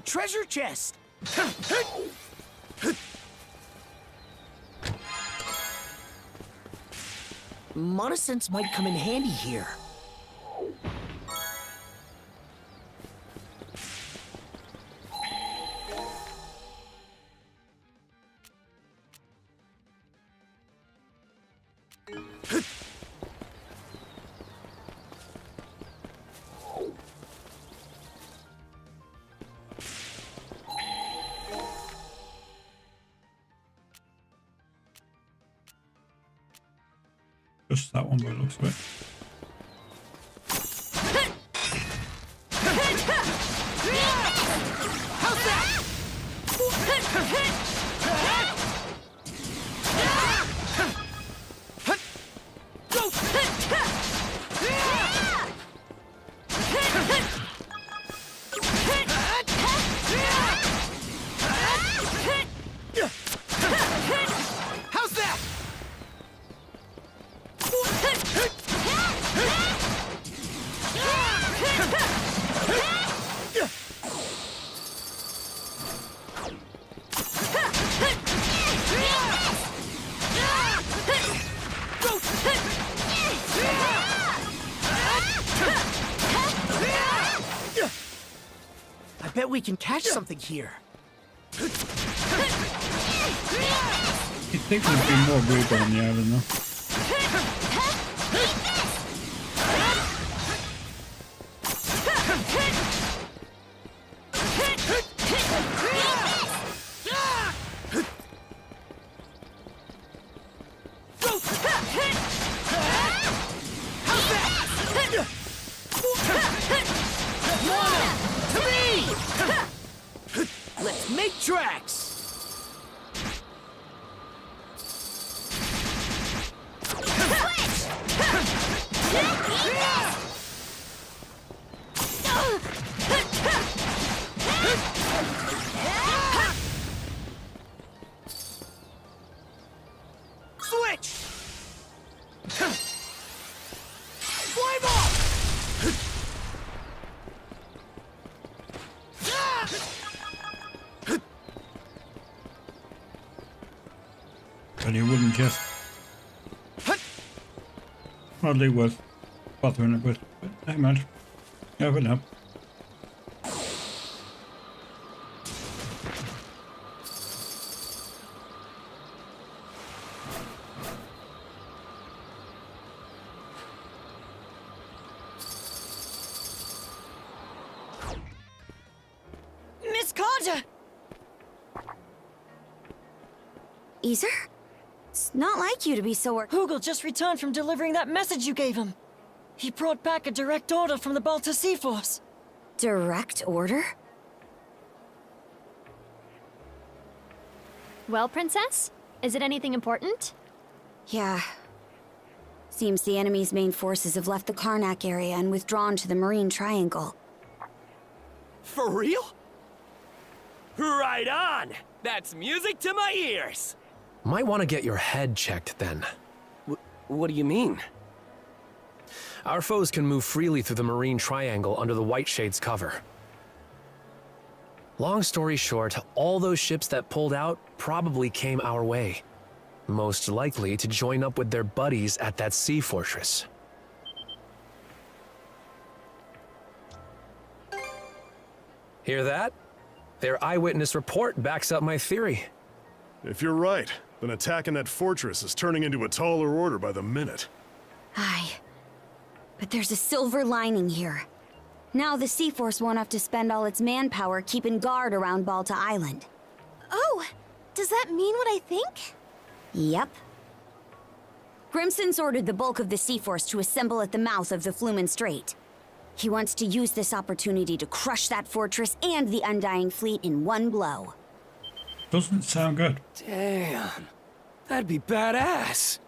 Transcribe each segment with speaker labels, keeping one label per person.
Speaker 1: treasure chest! Monosense might come in handy here.
Speaker 2: Just that one by the looks of it.
Speaker 1: How's that? How's that? I bet we can catch something here.
Speaker 2: You'd think there'd be more Griegr on the island though.
Speaker 1: Let's make tracks! Switch! Climb off!
Speaker 2: But he wouldn't just hardly worth bothering it with. But never mind. Never know.
Speaker 3: Miss Karja!
Speaker 4: Ether? It's not like you to be so
Speaker 3: Hugel just returned from delivering that message you gave him. He brought back a direct order from the Balta Sea Force.
Speaker 4: Direct order?
Speaker 5: Well, Princess? Is it anything important?
Speaker 4: Yeah. Seems the enemy's main forces have left the Karnak area and withdrawn to the Marine Triangle.
Speaker 1: For real? Right on! That's music to my ears!
Speaker 6: Might want to get your head checked then.
Speaker 1: What do you mean?
Speaker 6: Our foes can move freely through the Marine Triangle under the White Shade's cover. Long story short, all those ships that pulled out probably came our way. Most likely to join up with their buddies at that sea fortress. Hear that? Their eyewitness report backs up my theory.
Speaker 7: If you're right, then attacking that fortress is turning into a taller order by the minute.
Speaker 4: Aye. But there's a silver lining here. Now the Sea Force won't have to spend all its manpower keeping guard around Balta Island.
Speaker 5: Oh, does that mean what I think?
Speaker 4: Yep. Grimson's ordered the bulk of the Sea Force to assemble at the mouth of the Flumen Strait. He wants to use this opportunity to crush that fortress and the Undying Fleet in one blow.
Speaker 2: Doesn't sound good.
Speaker 1: Damn. That'd be badass.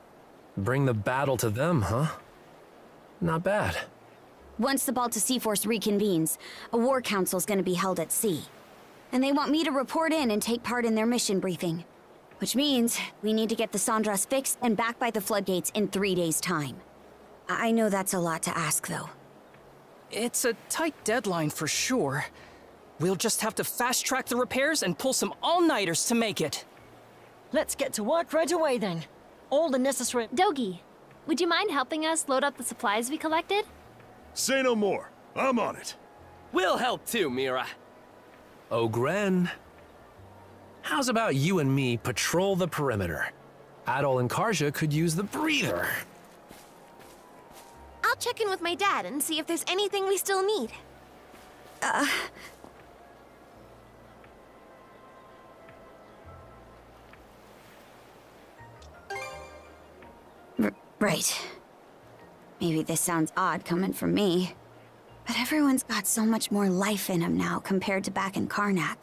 Speaker 6: Bring the battle to them, huh? Not bad.
Speaker 4: Once the Balta Sea Force reconvenes, a war council's gonna be held at sea. And they want me to report in and take part in their mission briefing. Which means we need to get the Sandras fixed and back by the floodgates in 3 days' time. I know that's a lot to ask, though.
Speaker 1: It's a tight deadline for sure. We'll just have to fast-track the repairs and pull some all-nighters to make it.
Speaker 3: Let's get to work right away then. All the necessary...
Speaker 5: Dogi, would you mind helping us load up the supplies we collected?
Speaker 7: Say no more. I'm on it.
Speaker 1: We'll help too, Mira.
Speaker 6: Ogren, how's about you and me patrol the perimeter? Adol and Karja could use the breather.
Speaker 5: I'll check in with my dad and see if there's anything we still need.
Speaker 4: Right. Maybe this sounds odd coming from me, but everyone's got so much more life in them now compared to back in Karnak.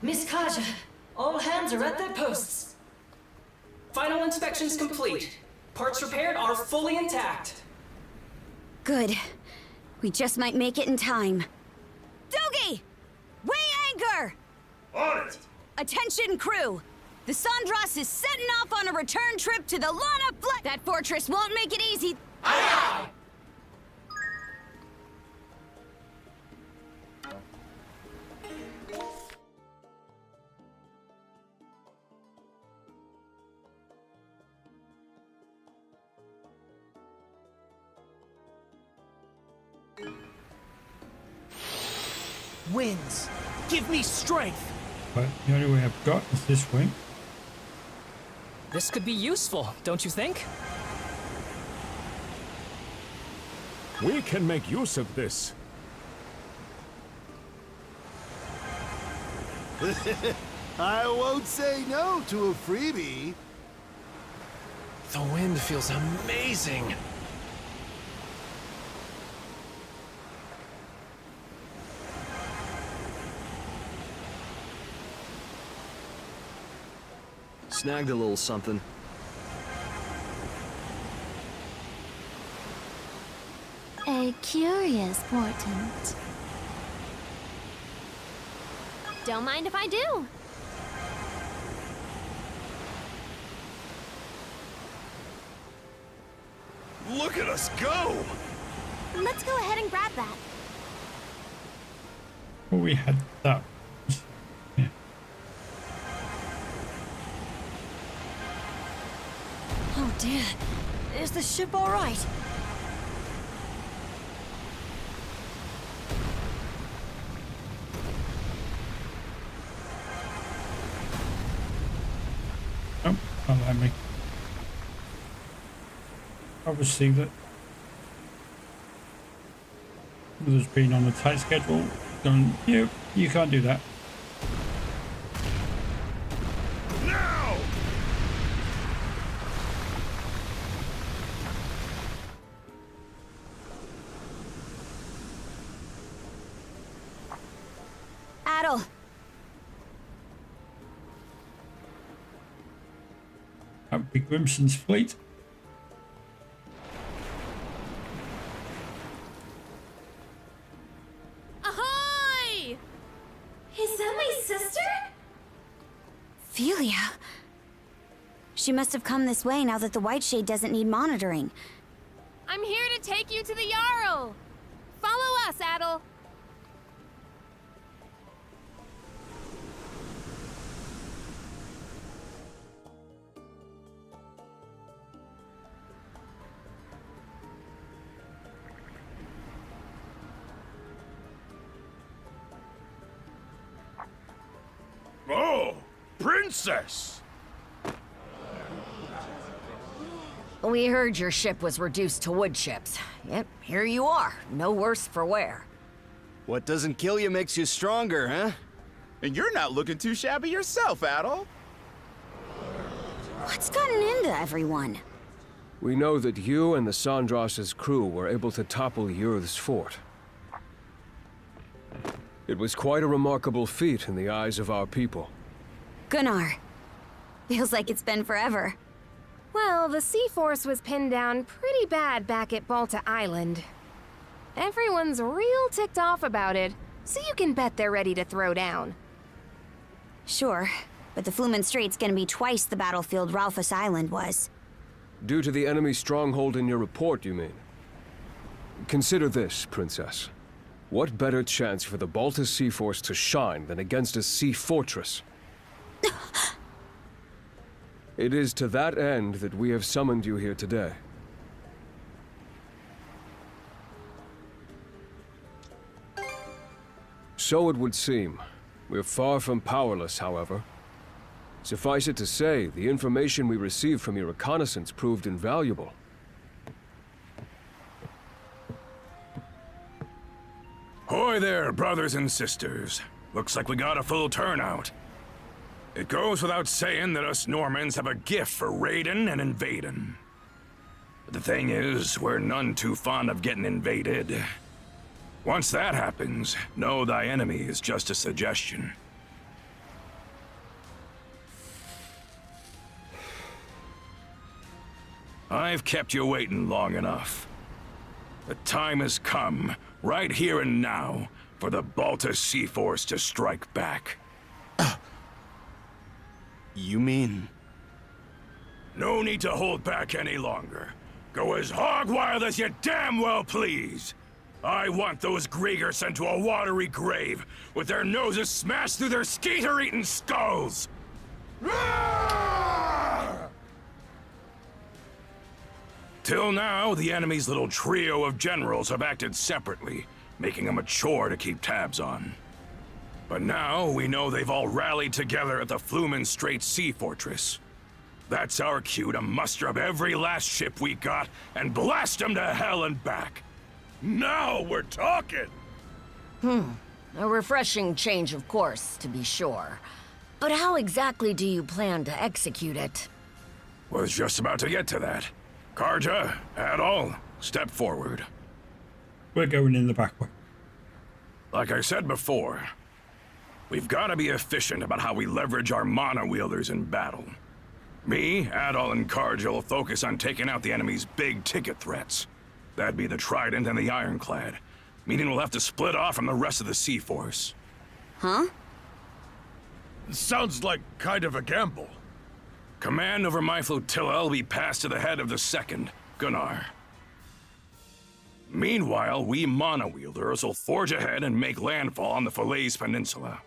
Speaker 3: Miss Karja, all hands are at their posts.
Speaker 1: Final inspection's complete. Parts repaired are fully intact.
Speaker 4: Good. We just might make it in time. Dogi! Weigh anchor!
Speaker 7: On it!
Speaker 4: Attention, crew! The Sandras is setting off on a return trip to the Lana Flat. That fortress won't make it easy.
Speaker 1: Aye, aye. Winds, give me strength.
Speaker 2: But the only way I've got is this way.
Speaker 1: This could be useful, don't you think?
Speaker 8: We can make use of this.
Speaker 9: I won't say no to a freebie.
Speaker 6: The wind feels amazing.
Speaker 10: Snagged a little something.
Speaker 5: A curious portent. Don't mind if I do.
Speaker 7: Look at us go!
Speaker 5: Let's go ahead and grab that.
Speaker 2: Well, we had that. Yeah.
Speaker 3: Oh dear. Is the ship all right?
Speaker 2: Oh, don't let me. I'll receive it. There's been on a tight schedule. Done. You can't do that.
Speaker 7: Now!
Speaker 4: Adol.
Speaker 2: That would be Grimson's fleet.
Speaker 5: Ahoy! Is that my sister?
Speaker 4: Philia. She must have come this way now that the White Shade doesn't need monitoring.
Speaker 5: I'm here to take you to the Jarl. Follow us, Adol.
Speaker 7: Oh, princess!
Speaker 11: We heard your ship was reduced to wood chips. Yep, here you are. No worse for wear.
Speaker 9: What doesn't kill you makes you stronger, huh?
Speaker 12: And you're not looking too shabby yourself, Adol.
Speaker 4: What's gotten into everyone?
Speaker 8: We know that you and the Sandras's crew were able to topple Yurth's fort. It was quite a remarkable feat in the eyes of our people.
Speaker 4: Gunnar. Feels like it's been forever.
Speaker 13: Well, the Sea Force was pinned down pretty bad back at Balta Island. Everyone's real ticked off about it, so you can bet they're ready to throw down.
Speaker 4: Sure, but the Flumen Strait's gonna be twice the battlefield Ralphus Island was.
Speaker 8: Due to the enemy stronghold in your report, you mean? Consider this, Princess. What better chance for the Balta Sea Force to shine than against a sea fortress? It is to that end that we have summoned you here today. So it would seem. We're far from powerless, however. Suffice it to say, the information we received from your reconnaissance proved invaluable.
Speaker 14: Hoy there, brothers and sisters. Looks like we got a full turnout. It goes without saying that us Normans have a gift for raiding and invading. But the thing is, we're none too fond of getting invaded. Once that happens, know thy enemy is just a suggestion. I've kept you waiting long enough. The time has come, right here and now, for the Balta Sea Force to strike back.
Speaker 12: You mean?
Speaker 14: No need to hold back any longer. Go as hog wild as you damn well please. I want those Griegr sent to a watery grave, with their noses smashed through their skeeter-eating skulls! Till now, the enemy's little trio of generals have acted separately, making them a chore to keep tabs on. But now, we know they've all rallied together at the Flumen Strait Sea Fortress. That's our cue to muster up every last ship we got and blast them to hell and back. Now we're talking!
Speaker 11: A refreshing change of course, to be sure. But how exactly do you plan to execute it?
Speaker 14: Was just about to get to that. Karja, Adol, step forward.
Speaker 2: We're going in the back way.
Speaker 14: Like I said before, we've got to be efficient about how we leverage our mana-wielders in battle. Me, Adol, and Karja will focus on taking out the enemy's big-ticket threats. That'd be the Trident and the Ironclad, meaning we'll have to split off from the rest of the Sea Force.
Speaker 4: Huh?
Speaker 7: Sounds like kind of a gamble.
Speaker 14: Command over my flotilla will be passed to the head of the second, Gunnar. Meanwhile, we mana-wielders will forge ahead and make landfall on the Falaise Peninsula.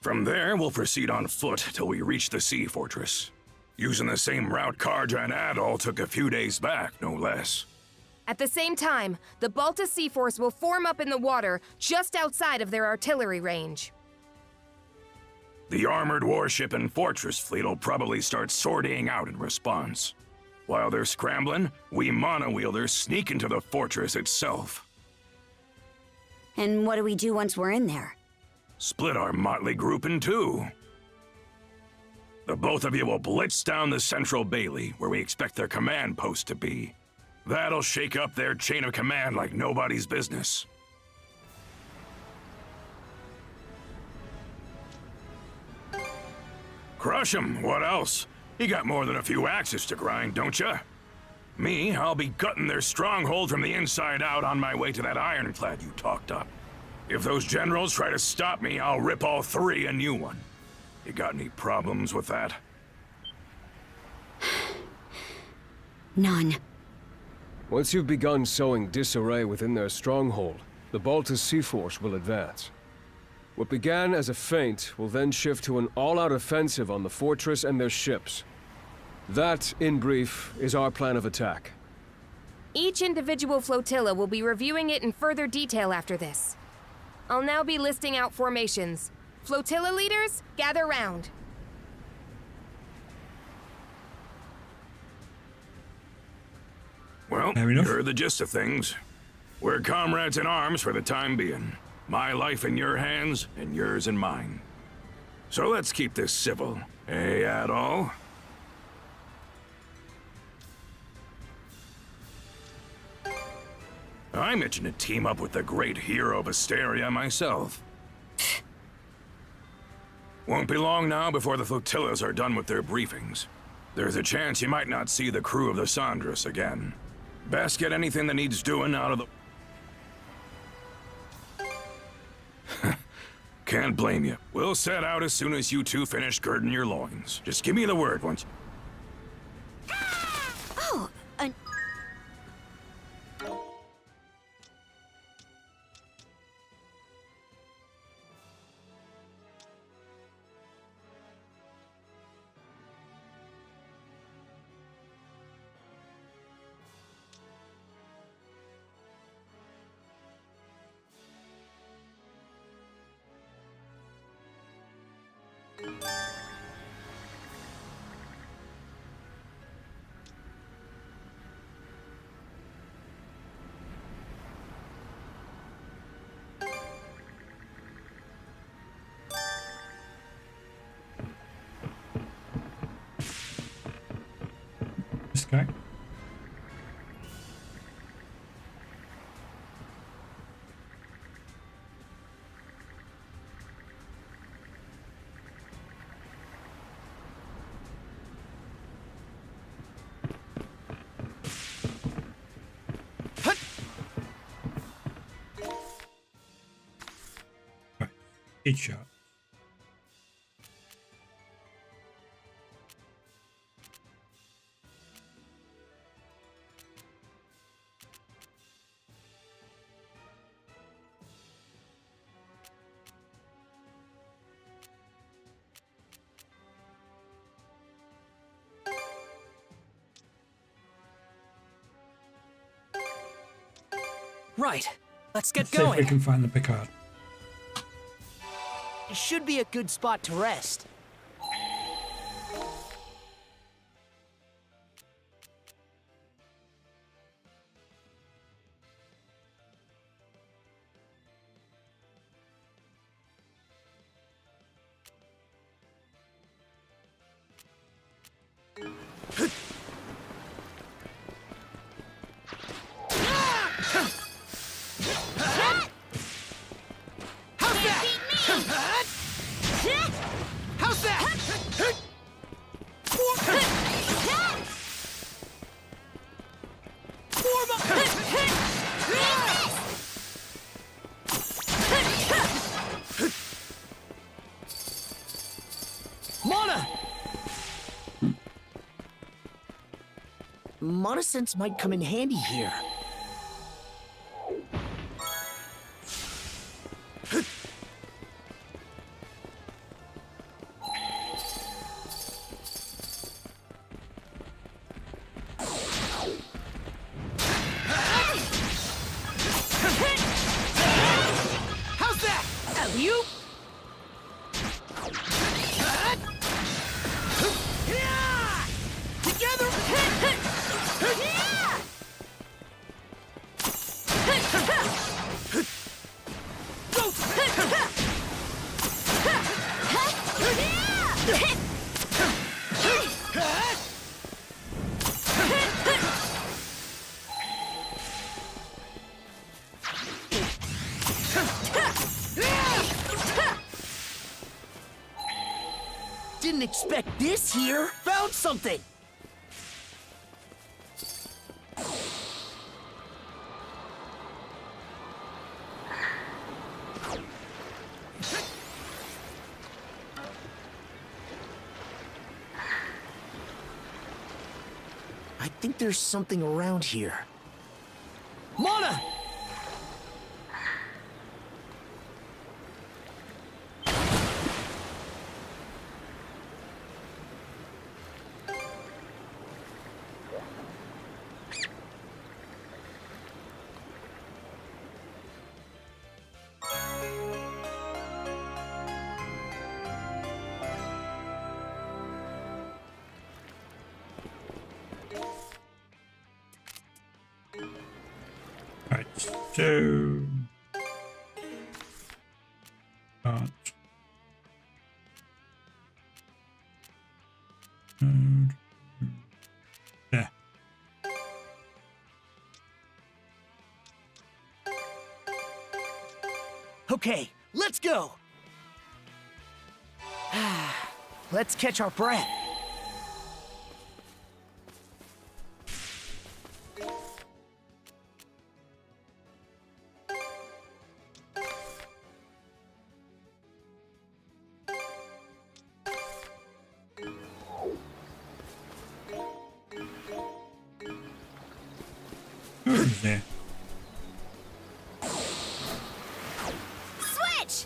Speaker 14: From there, we'll proceed on foot till we reach the Sea Fortress, using the same route Karja and Adol took a few days back, no less.
Speaker 5: At the same time, the Balta Sea Force will form up in the water just outside of their artillery range.
Speaker 14: The armored warship and fortress fleet will probably start sortying out in response. While they're scrambling, we mana-wielders sneak into the fortress itself.
Speaker 4: And what do we do once we're in there?
Speaker 14: Split our motley group in two. The both of you will blitz down the central bailey, where we expect their command post to be. That'll shake up their chain of command like nobody's business. Crush him, what else? You got more than a few axes to grind, don't ya? Me, I'll be gutting their stronghold from the inside out on my way to that ironclad you talked up. If those generals try to stop me, I'll rip all three a new one. You got any problems with that?
Speaker 4: None.
Speaker 8: Once you've begun sowing disarray within their stronghold, the Balta Sea Force will advance. What began as a feint will then shift to an all-out offensive on the fortress and their ships. That, in brief, is our plan of attack.
Speaker 5: Each individual flotilla will be reviewing it in further detail after this. I'll now be listing out formations. Flotilla leaders, gather round.
Speaker 14: Well,
Speaker 2: Fair enough.
Speaker 14: you heard the gist of things. We're comrades in arms for the time being. My life in your hands, and yours in mine. So let's keep this civil, eh, Adol? I'm itching to team up with the great hero of Asteria myself. Won't be long now before the flotillas are done with their briefings. There's a chance you might not see the crew of the Sandras again. Best get anything that needs doing out of the... Can't blame you. We'll set out as soon as you two finish girding your loins. Just give me the word once.
Speaker 4: Oh,
Speaker 2: This guy. Right. Headshot.
Speaker 1: Right. Let's get
Speaker 2: Let's see if we
Speaker 1: going.
Speaker 2: can find the Picard.
Speaker 1: It should be a good spot to rest.
Speaker 15: Monosense might come in handy here.
Speaker 1: How's that? Alley-oop? Together!
Speaker 15: Didn't expect this here. Found something. I think there's something around here. Mana!
Speaker 2: Right, so there.
Speaker 15: Okay, let's go. Let's catch our breath.
Speaker 2: Who's there?
Speaker 4: Switch!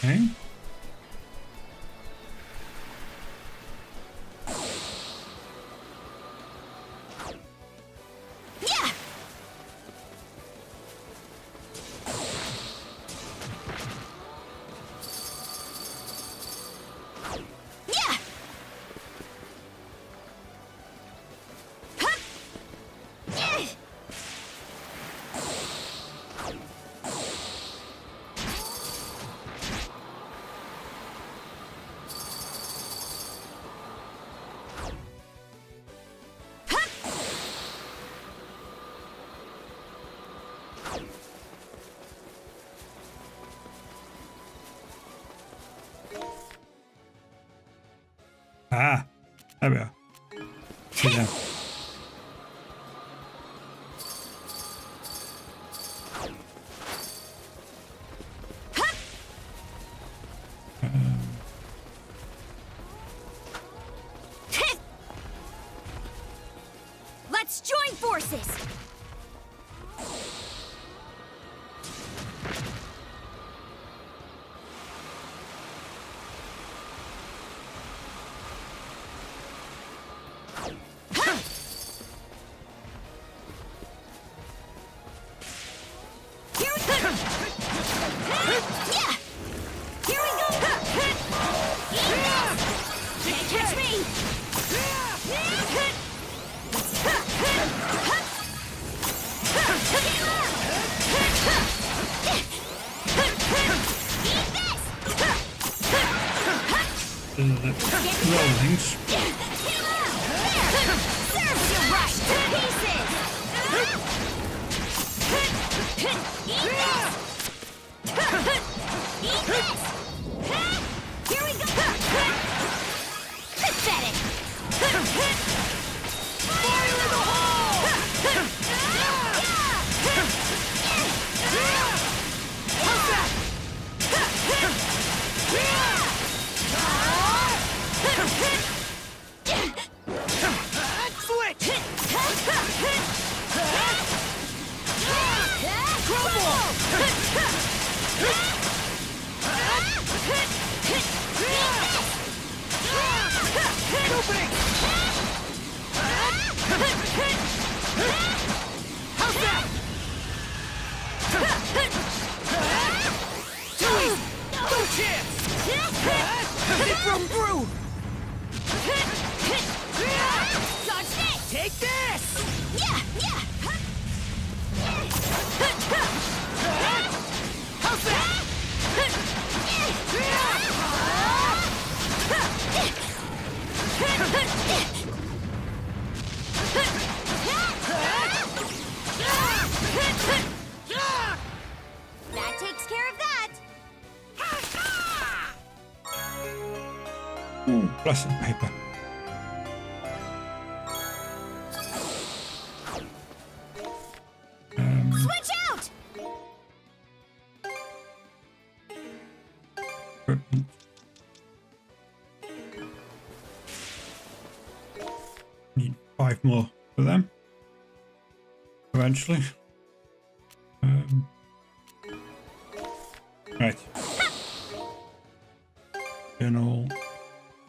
Speaker 2: Okay.
Speaker 4: Yeah! Yeah! Hup! Yeah!
Speaker 2: Ah, there we are. See them.
Speaker 4: Let's join forces! Here we go! Yeah! Here we go! Can't catch me!
Speaker 2: Rollings.
Speaker 4: Serves you right to pieces! Eat this! Eat this! Here we go! Pathetic! Fire in the hole! How's that?
Speaker 15: Switch!
Speaker 4: How's that?
Speaker 15: No chance! It broke through!
Speaker 4: Dodge this!
Speaker 15: Take this!
Speaker 4: Yeah! Yeah!
Speaker 15: How's that?
Speaker 4: That takes care of that!
Speaker 2: Ooh, blessed paper.
Speaker 4: Switch out!
Speaker 2: Equipment. Need 5 more for them. Eventually. Right. Journal.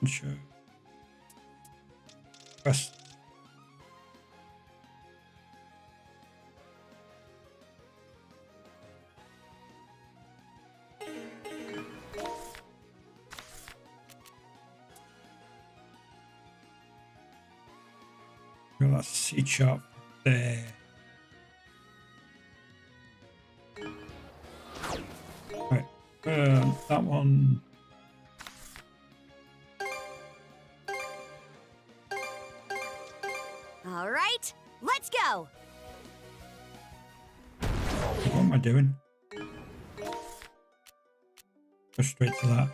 Speaker 2: Show. Quest. Got that sea chart there. Right. That one.
Speaker 4: All right, let's go.
Speaker 2: What am I doing? Go straight to that.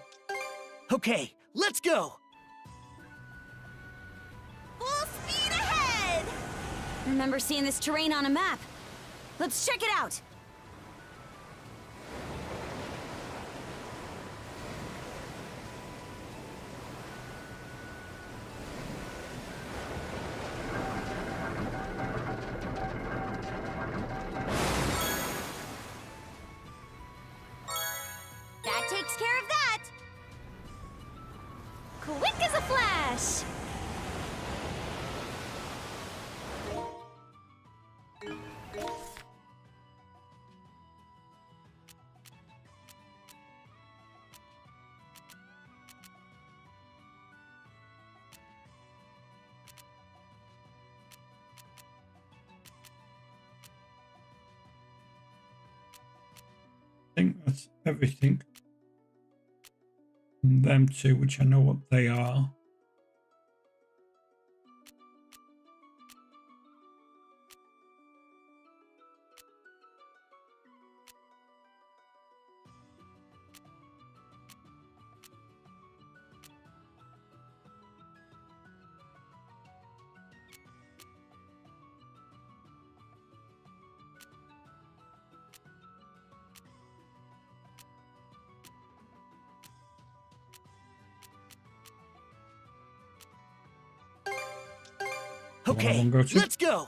Speaker 15: Okay, let's go!
Speaker 4: Full speed ahead! Remember seeing this terrain on a map? Let's check it out. takes care of that. Quick as a flash.
Speaker 2: I think that's everything. And them two, which I know what they are.
Speaker 15: Okay,
Speaker 2: Go to.
Speaker 15: let's go.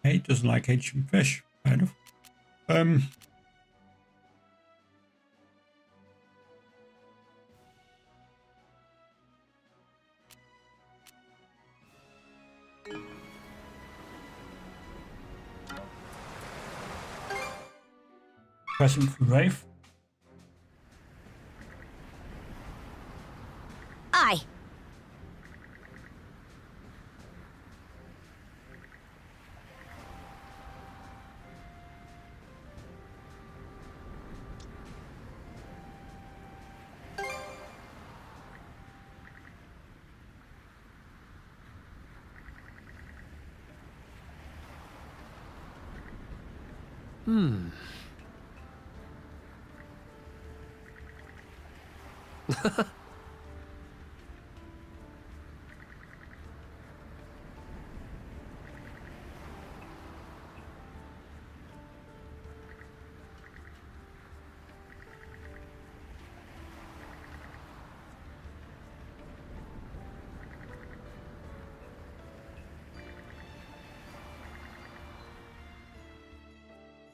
Speaker 2: He doesn't like ancient fish, kind of. Present for Rafe.
Speaker 4: Aye.